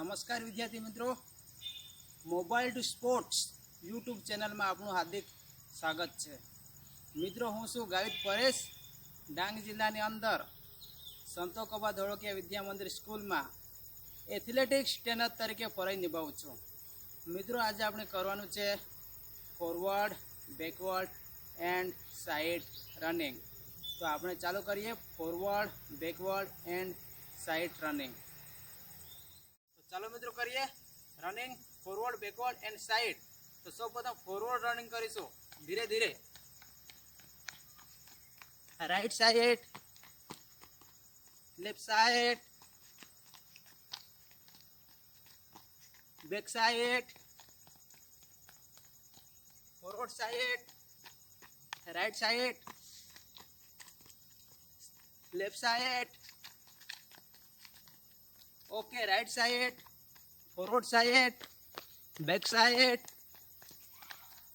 નમસ્કાર વિદ્યાર્થી મિત્રો, મોબાઈલ ટુ સ્પોર્ટ્સ યુટ્યુબ ચેનલમાં આપનું હાર્દિક સ્વાગત છે। મિત્રો, હું છું ગાવિત પરેશ, ડાંગ જિલ્લાની અંદર સંતો કબા ધોળકિયા વિદ્યા મંદિર સ્કૂલમાં એથ્લેટિક્સ ટ્રેનર તરીકે ફરજ નિભાવું છું। મિત્રો, આજે આપણે કરવાનું છે forward, backward and side running. તો આપણે ચાલુ કરીએ forward, backward and side running. ચાલો મિત્રો કરીએ running forward, backward and side. તો સૌપ્રથમ ફોરવર્ડ રનિંગ કરીશું ધીરે ધીરે। Right side, left side, back side, forward side, right side, left side, okay, right side, forward side, back side,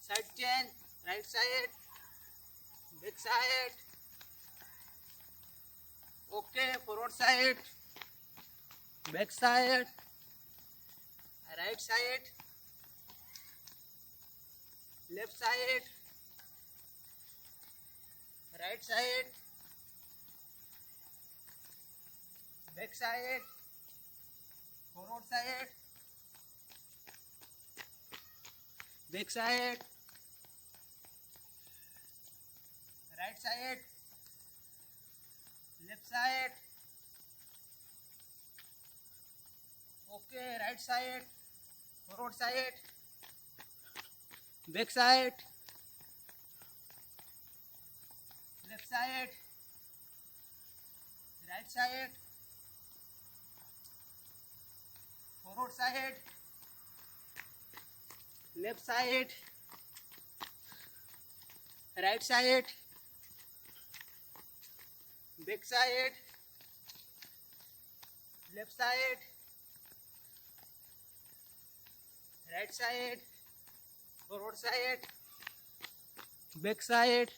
side change, right side, back side, okay, forward side, back side, right side, left side, right side, back side, forward side, back side, right side, left side, okay, right side, forward side, back side, left side, right side, forward side, left side, right side, back side, left side, right side, forward side, back side.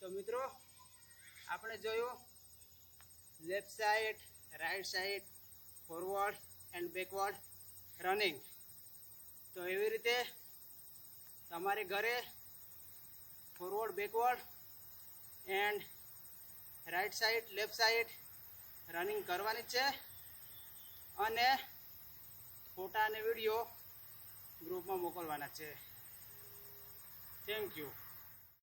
तो मित्रों, आपणे जोयुं left side, right side, forward and backward running. तो एवी रीते तमारे घरे forward, backward and right side, left side running करवानी छे अने फोटा ने वीडियो ग्रुप में मोकलवाना छे। Thank you.